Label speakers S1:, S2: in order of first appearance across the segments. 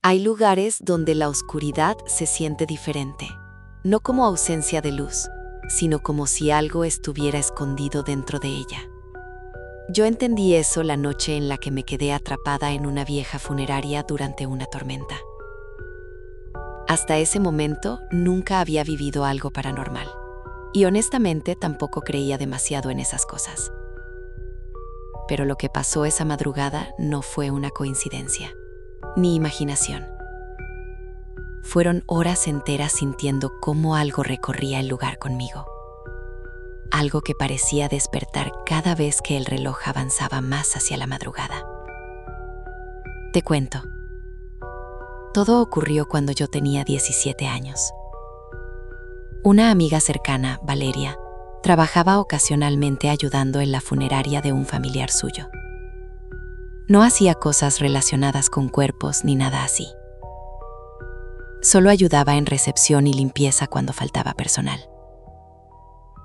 S1: Hay lugares donde la oscuridad se siente diferente, no como ausencia de luz, sino como si algo estuviera escondido dentro de ella. Yo entendí eso la noche en la que me quedé atrapada en una vieja funeraria durante una tormenta. Hasta ese momento nunca había vivido algo paranormal, y honestamente tampoco creía demasiado en esas cosas. Pero lo que pasó esa madrugada no fue una coincidencia, ni imaginación. Fueron horas enteras sintiendo cómo algo recorría el lugar conmigo. Algo que parecía despertar cada vez que el reloj avanzaba más hacia la madrugada. Te cuento. Todo ocurrió cuando yo tenía 17 años. Una amiga cercana, Valeria, trabajaba ocasionalmente ayudando en la funeraria de un familiar suyo. No hacía cosas relacionadas con cuerpos ni nada así. Solo ayudaba en recepción y limpieza cuando faltaba personal.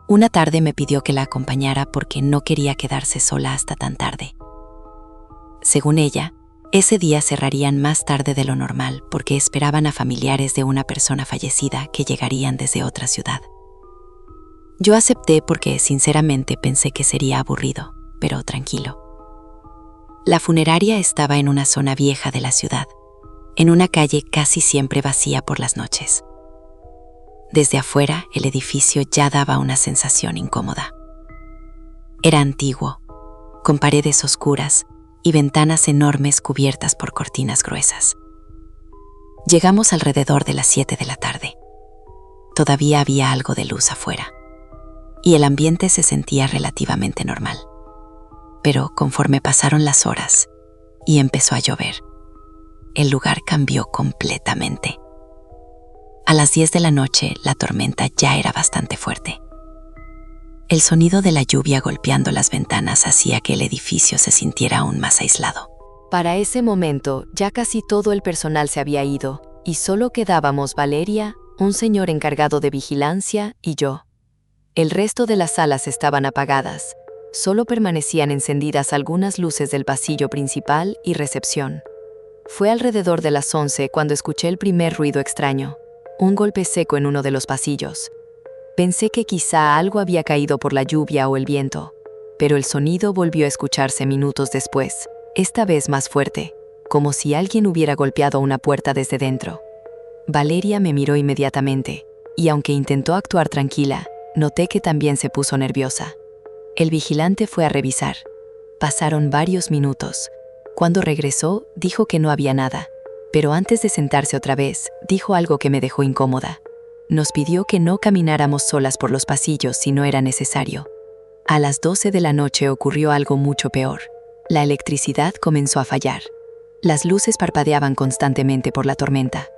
S1: Una tarde me pidió que la acompañara porque no quería quedarse sola hasta tan tarde. Según ella, ese día cerrarían más tarde de lo normal porque esperaban a familiares de una persona fallecida que llegarían desde otra ciudad. Yo acepté porque sinceramente pensé que sería aburrido, pero tranquilo. La funeraria estaba en una zona vieja de la ciudad, en una calle casi siempre vacía por las noches. Desde afuera, el edificio ya daba una sensación incómoda. Era antiguo, con paredes oscuras y ventanas enormes cubiertas por cortinas gruesas. Llegamos alrededor de las 7 de la tarde. Todavía había algo de luz afuera, y el ambiente se sentía relativamente normal. Pero conforme pasaron las horas y empezó a llover, el lugar cambió completamente. A las 10 de la noche, la tormenta ya era bastante fuerte. El sonido de la lluvia golpeando las ventanas hacía que el edificio se sintiera aún más aislado.
S2: Para ese momento, ya casi todo el personal se había ido, y solo quedábamos Valeria, un señor encargado de vigilancia y yo. El resto de las salas estaban apagadas. Solo permanecían encendidas algunas luces del pasillo principal y recepción. Fue alrededor de las 11 cuando escuché el primer ruido extraño, un golpe seco en uno de los pasillos. Pensé que quizá algo había caído por la lluvia o el viento, pero el sonido volvió a escucharse minutos después, esta vez más fuerte, como si alguien hubiera golpeado una puerta desde dentro. Valeria me miró inmediatamente, y aunque intentó actuar tranquila, noté que también se puso nerviosa. El vigilante fue a revisar. Pasaron varios minutos. Cuando regresó, dijo que no había nada, pero antes de sentarse otra vez, dijo algo que me dejó incómoda. Nos pidió que no camináramos solas por los pasillos si no era necesario. A las 12 de la noche ocurrió algo mucho peor. La electricidad comenzó a fallar. Las luces parpadeaban constantemente por la tormenta,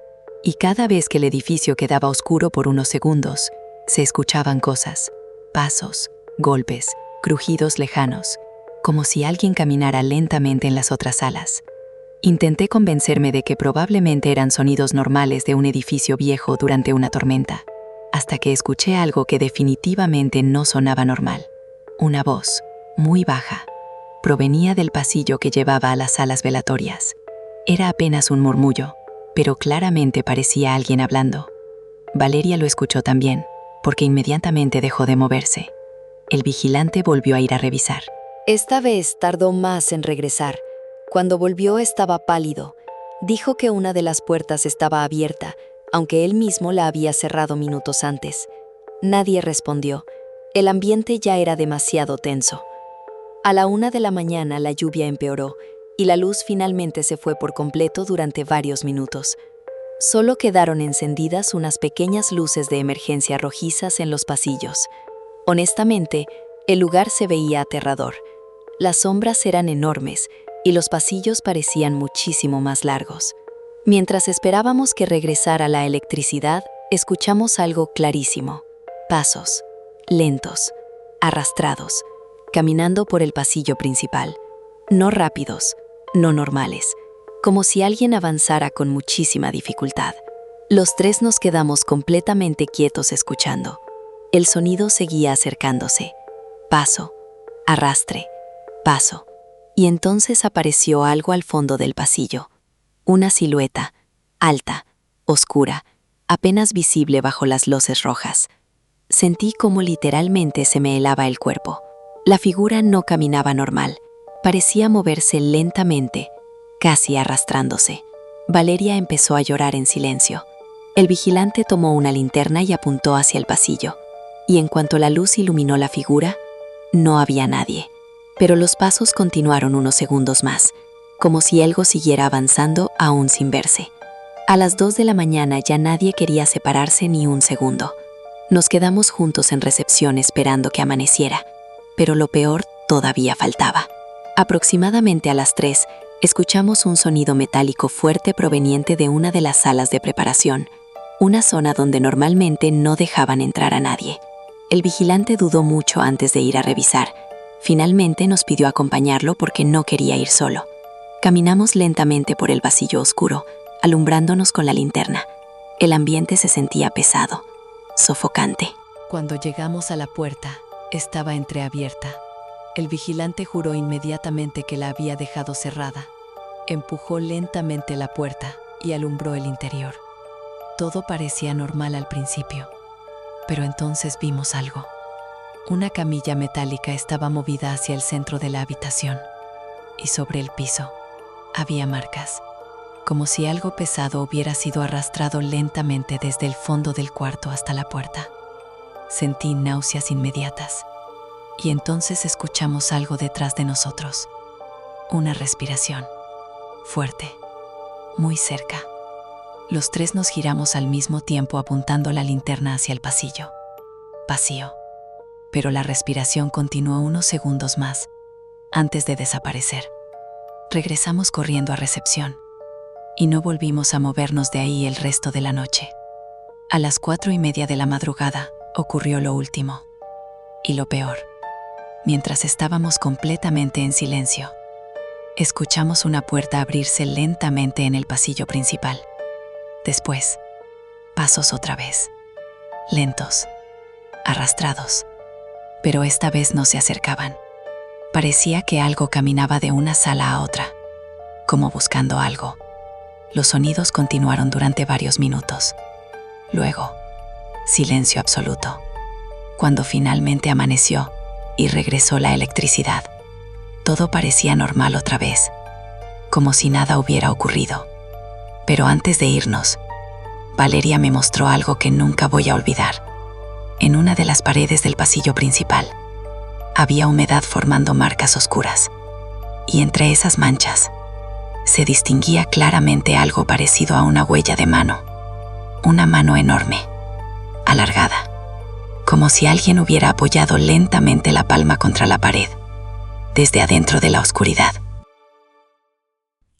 S2: y cada vez que el edificio quedaba oscuro por unos segundos, se escuchaban cosas, pasos, golpes, crujidos lejanos, como si alguien caminara lentamente en las otras salas. Intenté convencerme de que probablemente eran sonidos normales de un edificio viejo durante una tormenta, hasta que escuché algo que definitivamente no sonaba normal. Una voz, muy baja, provenía del pasillo que llevaba a las salas velatorias. Era apenas un murmullo, pero claramente parecía alguien hablando. Valeria lo escuchó también, porque inmediatamente dejó de moverse. El vigilante volvió a ir a revisar.
S1: Esta vez tardó más en regresar. Cuando volvió estaba pálido. Dijo que una de las puertas estaba abierta, aunque él mismo la había cerrado minutos antes. Nadie respondió. El ambiente ya era demasiado tenso. A la 1 de la mañana la lluvia empeoró y la luz finalmente se fue por completo durante varios minutos. Solo quedaron encendidas unas pequeñas luces de emergencia rojizas en los pasillos. Honestamente, el lugar se veía aterrador. Las sombras eran enormes y los pasillos parecían muchísimo más largos. Mientras esperábamos que regresara la electricidad, escuchamos algo clarísimo. Pasos, lentos, arrastrados, caminando por el pasillo principal. No rápidos, no normales, como si alguien avanzara con muchísima dificultad. Los tres nos quedamos completamente quietos escuchando. El sonido seguía acercándose. Paso, arrastre, paso. Y entonces apareció algo al fondo del pasillo. Una silueta,
S2: alta, oscura, apenas visible bajo las luces rojas. Sentí como literalmente se me helaba el cuerpo. La figura no caminaba normal, parecía moverse lentamente, casi arrastrándose. Valeria empezó a llorar en silencio. El vigilante tomó una linterna y apuntó hacia el pasillo, y en cuanto la luz iluminó la figura, no había nadie. Pero los pasos continuaron unos segundos más, como si algo siguiera avanzando aún sin verse. A las 2 de la mañana ya nadie quería separarse ni un segundo. Nos quedamos juntos en recepción esperando que amaneciera, pero lo peor todavía faltaba. Aproximadamente a las 3, escuchamos un sonido metálico fuerte proveniente de una de las salas de preparación, una zona donde normalmente no dejaban entrar a nadie. El vigilante dudó mucho antes de ir a revisar. Finalmente nos pidió acompañarlo porque no quería ir solo. Caminamos lentamente por el pasillo oscuro, alumbrándonos con la linterna. El ambiente se sentía pesado, sofocante.
S1: Cuando llegamos a la puerta, estaba entreabierta. El vigilante juró inmediatamente que la había dejado cerrada. Empujó lentamente la puerta y alumbró el interior. Todo parecía normal al principio, pero entonces vimos algo. Una camilla metálica estaba movida hacia el centro de la habitación, y sobre el piso había marcas, como si algo pesado hubiera sido arrastrado lentamente desde el fondo del cuarto hasta la puerta. Sentí náuseas inmediatas, y entonces escuchamos algo detrás de nosotros. Una respiración, fuerte, muy cerca. Los tres nos giramos al mismo tiempo apuntando la linterna hacia el pasillo. Vacío. Pero la respiración continuó unos segundos más, antes de desaparecer. Regresamos corriendo a recepción, y no volvimos a movernos de ahí el resto de la noche. A las 4:30 de la madrugada ocurrió lo último, y lo peor. Mientras estábamos completamente en silencio, escuchamos una puerta abrirse lentamente en el pasillo principal. Después, pasos otra vez, lentos, arrastrados, pero esta vez no se acercaban. Parecía que algo caminaba de una sala a otra, como buscando algo. Los sonidos continuaron durante varios minutos. Luego, silencio absoluto. Cuando finalmente amaneció y regresó la electricidad, todo parecía normal otra vez, como si nada hubiera ocurrido. Pero antes de irnos, Valeria me mostró algo que nunca voy a olvidar. En una de las paredes del pasillo principal, había humedad formando marcas oscuras, y entre esas manchas se distinguía claramente algo parecido a una huella de mano, una mano enorme, alargada, como si alguien hubiera apoyado lentamente la palma contra la pared, desde adentro de la oscuridad.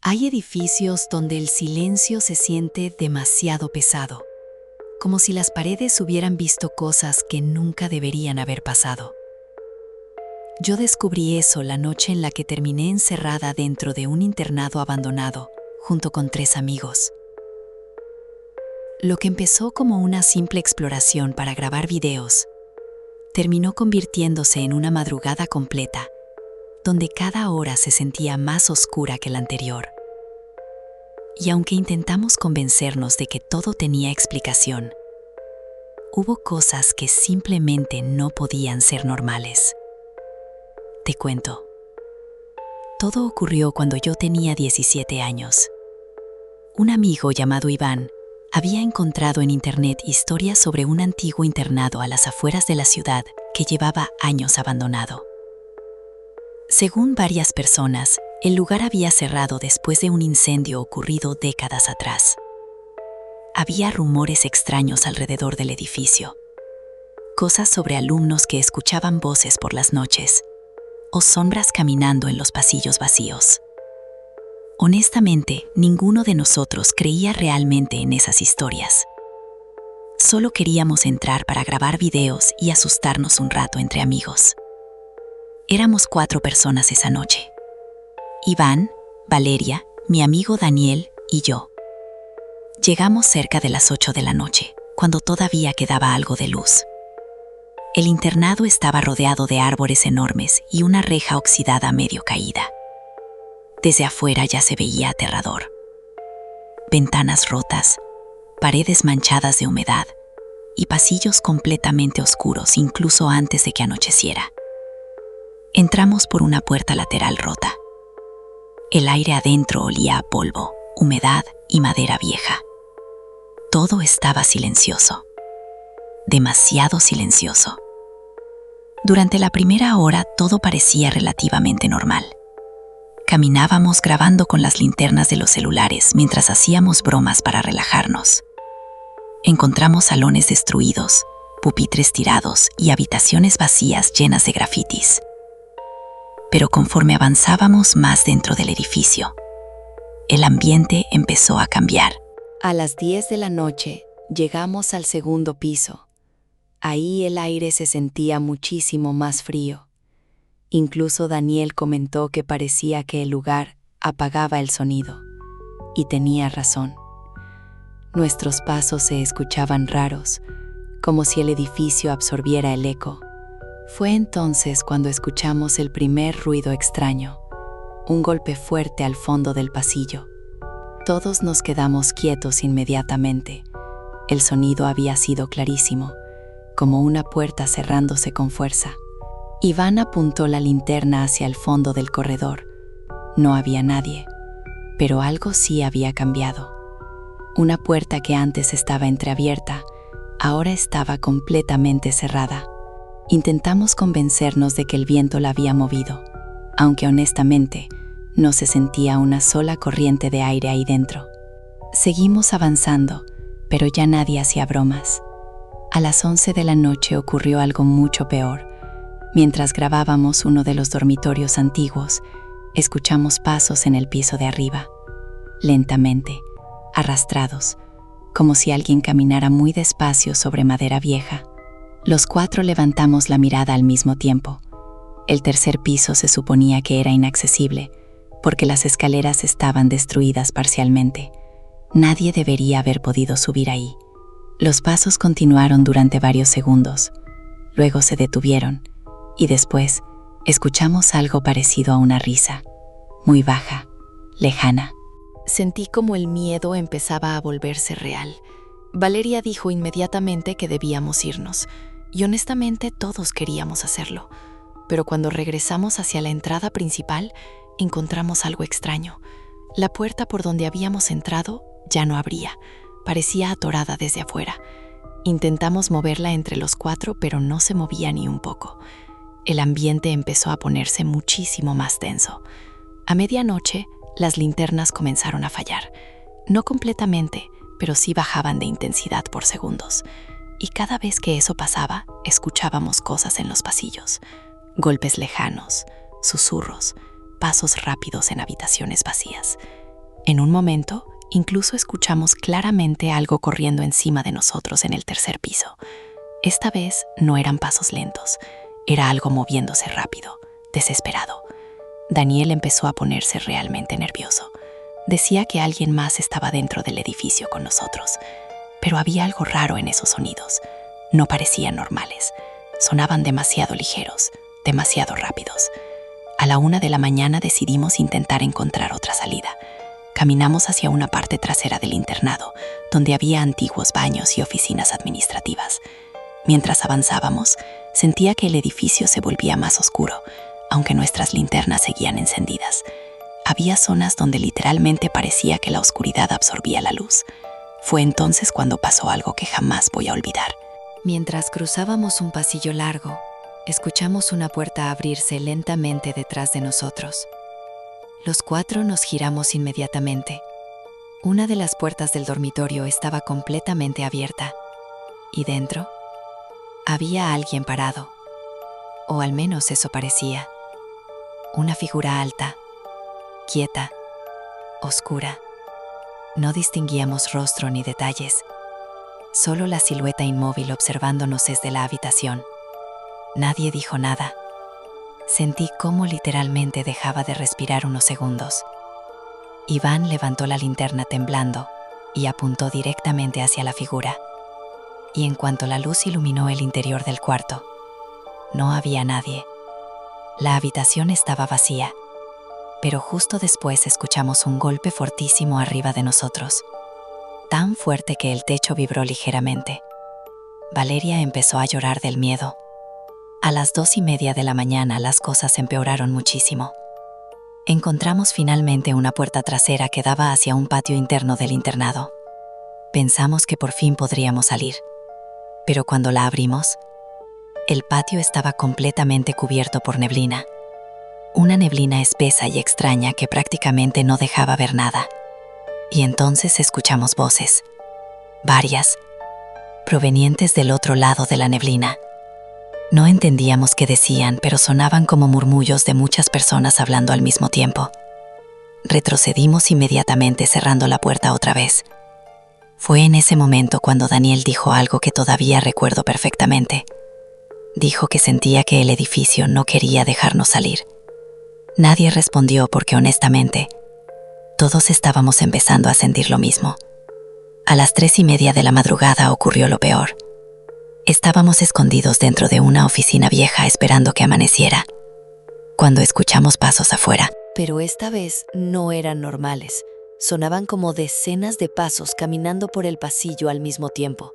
S1: Hay edificios donde el silencio se siente demasiado pesado, como si las paredes hubieran visto cosas que nunca deberían haber pasado. Yo descubrí eso la noche en la que terminé encerrada dentro de un internado abandonado, junto con 3 amigos. Lo que empezó como una simple exploración para grabar videos, terminó convirtiéndose en una madrugada completa, donde cada hora se sentía más oscura que la anterior. Y aunque intentamos convencernos de que todo tenía explicación, hubo cosas que simplemente no podían ser normales. Te cuento. Todo ocurrió cuando yo tenía 17 años. Un amigo llamado Iván había encontrado en internet historias sobre un antiguo internado a las afueras de la ciudad que llevaba años abandonado. Según varias personas, el lugar había cerrado después de un incendio ocurrido décadas atrás. Había rumores extraños alrededor del edificio, cosas sobre alumnos que escuchaban voces por las noches, o sombras caminando en los pasillos vacíos. Honestamente, ninguno de nosotros creía realmente en esas historias. Solo queríamos entrar para grabar videos y asustarnos un rato entre amigos. Éramos 4 personas esa noche: Iván, Valeria, mi amigo Daniel y yo. Llegamos cerca de las 8 de la noche, cuando todavía quedaba algo de luz. El internado estaba rodeado de árboles enormes y una reja oxidada medio caída. Desde afuera ya se veía aterrador.
S3: ventanas rotas, paredes manchadas de humedad y pasillos completamente oscuros incluso antes de que anocheciera. Entramos por una puerta lateral rota. El aire adentro olía a polvo, humedad y madera vieja. Todo estaba silencioso. Demasiado silencioso. Durante la primera hora todo parecía relativamente normal. Caminábamos grabando con las linternas de los celulares mientras hacíamos bromas para relajarnos. Encontramos salones destruidos, pupitres tirados y habitaciones vacías llenas de grafitis. Pero conforme avanzábamos más dentro del edificio, el ambiente empezó a cambiar.
S1: A las 10 de la noche llegamos al segundo piso. Ahí el aire se sentía muchísimo más frío. Incluso Daniel comentó que parecía que el lugar apagaba el sonido. Y tenía razón. Nuestros pasos se escuchaban raros, como si el edificio absorbiera el eco. Fue entonces cuando escuchamos el primer ruido extraño, un golpe fuerte al fondo del pasillo. Todos nos quedamos quietos inmediatamente. El sonido había sido clarísimo, como una puerta cerrándose con fuerza. Iván apuntó la linterna hacia el fondo del corredor. No había nadie, pero algo sí había cambiado. Una puerta que antes estaba entreabierta, ahora estaba completamente cerrada. Intentamos convencernos de que el viento la había movido, aunque honestamente no se sentía una sola corriente de aire ahí dentro. Seguimos avanzando, pero ya nadie hacía bromas. A las 11 de la noche ocurrió algo mucho peor. Mientras grabábamos uno de los dormitorios antiguos, escuchamos pasos en el piso de arriba. Lentamente, arrastrados, como si alguien caminara muy despacio sobre madera vieja. Los 4 levantamos la mirada al mismo tiempo. El tercer piso se suponía que era inaccesible, porque las escaleras estaban destruidas parcialmente. Nadie debería haber podido subir ahí. Los pasos continuaron durante varios segundos. Luego se detuvieron, y después escuchamos algo parecido a una risa, muy baja, lejana.
S2: Sentí como el miedo empezaba a volverse real. Valeria dijo inmediatamente que debíamos irnos, y honestamente todos queríamos hacerlo. Pero cuando regresamos hacia la entrada principal, encontramos algo extraño. La puerta por donde habíamos entrado ya no abría, parecía atorada desde afuera. Intentamos moverla entre los 4, pero no se movía ni un poco. El ambiente empezó a ponerse muchísimo más tenso. A medianoche, las linternas comenzaron a fallar. No completamente, pero sí bajaban de intensidad por segundos. Y cada vez que eso pasaba, escuchábamos cosas en los pasillos. Golpes lejanos, susurros, pasos rápidos en habitaciones vacías. En un momento, incluso escuchamos claramente algo corriendo encima de nosotros en el tercer piso. Esta vez no eran pasos lentos, era algo moviéndose rápido, desesperado. Daniel empezó a ponerse realmente nervioso. Decía que alguien más estaba dentro del edificio con nosotros, pero había algo raro en esos sonidos. No parecían normales, sonaban demasiado ligeros, demasiado rápidos. A la 1 de la mañana decidimos intentar encontrar otra salida. Caminamos hacia una parte trasera del internado, donde había antiguos baños y oficinas administrativas. Mientras avanzábamos, sentía que el edificio se volvía más oscuro, aunque nuestras linternas seguían encendidas. Había zonas donde literalmente parecía que la oscuridad absorbía la luz. Fue entonces cuando pasó algo que jamás voy a olvidar.
S1: Mientras cruzábamos un pasillo largo, escuchamos una puerta abrirse lentamente detrás de nosotros. Los 4 nos giramos inmediatamente. Una de las puertas del dormitorio estaba completamente abierta, y dentro había alguien parado, o al menos eso parecía. Una figura alta, quieta, oscura. No distinguíamos rostro ni detalles, solo la silueta inmóvil observándonos desde la habitación. Nadie dijo nada. Sentí cómo literalmente dejaba de respirar unos segundos. Iván levantó la linterna temblando y apuntó directamente hacia la figura. Y en cuanto la luz iluminó el interior del cuarto, no había nadie. La habitación estaba vacía, pero justo después escuchamos un golpe fortísimo arriba de nosotros.
S3: tan fuerte que el techo vibró ligeramente. Valeria empezó a llorar del miedo. A las 2:30 de la mañana las cosas empeoraron muchísimo. Encontramos finalmente una puerta trasera que daba hacia un patio interno del internado. Pensamos que por fin podríamos salir. Pero cuando la abrimos, el patio estaba completamente cubierto por neblina. Una neblina espesa y extraña que prácticamente no dejaba ver nada. Y entonces escuchamos voces, varias, provenientes del otro lado de la neblina. No entendíamos qué decían, pero sonaban como murmullos de muchas personas hablando al mismo tiempo. Retrocedimos inmediatamente cerrando la puerta otra vez. Fue en ese momento cuando Daniel dijo algo que todavía recuerdo perfectamente. Dijo que sentía que el edificio no quería dejarnos salir. Nadie respondió porque honestamente, todos estábamos empezando a sentir lo mismo. A las 3:30 de la madrugada ocurrió lo peor. Estábamos escondidos dentro de una oficina vieja esperando que amaneciera, cuando escuchamos pasos afuera.
S1: Pero esta vez no eran normales. Sonaban como decenas de pasos caminando por el pasillo al mismo tiempo,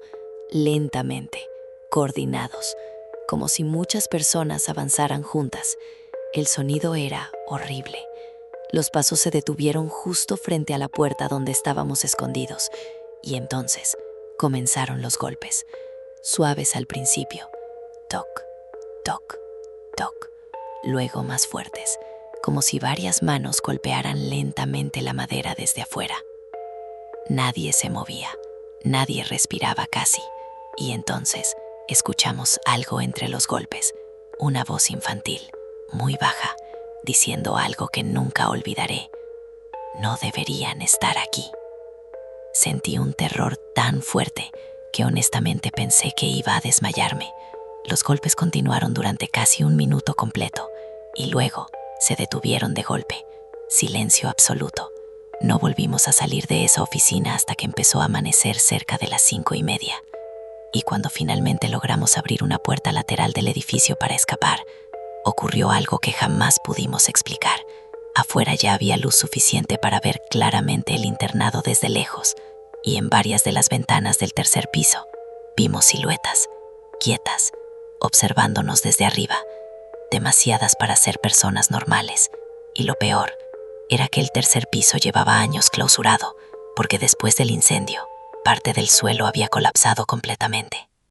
S1: lentamente, coordinados, como si muchas personas avanzaran juntas. El sonido era horrible. Los pasos se detuvieron justo frente a la puerta donde estábamos escondidos, y entonces comenzaron los golpes. Suaves al principio, toc, toc, toc, luego más fuertes, como si varias manos golpearan lentamente la madera desde afuera. Nadie se movía, nadie respiraba casi, y entonces escuchamos algo entre los golpes, una voz infantil, muy baja, diciendo algo que nunca olvidaré. No deberían estar aquí. Sentí un terror tan fuerte que honestamente pensé que iba a desmayarme. Los golpes continuaron durante casi 1 minuto completo y luego se detuvieron de golpe. Silencio absoluto. No volvimos a salir de esa oficina hasta que empezó a amanecer cerca de las 5:30. Y cuando finalmente logramos abrir una puerta lateral del edificio para escapar, ocurrió algo que jamás pudimos explicar. Afuera ya había luz suficiente para ver claramente el internado desde lejos, y en varias de las ventanas del tercer piso vimos siluetas, quietas, observándonos desde arriba, demasiadas para ser personas normales. Y lo peor era que el tercer piso llevaba años clausurado, porque después del incendio, parte del suelo había colapsado completamente.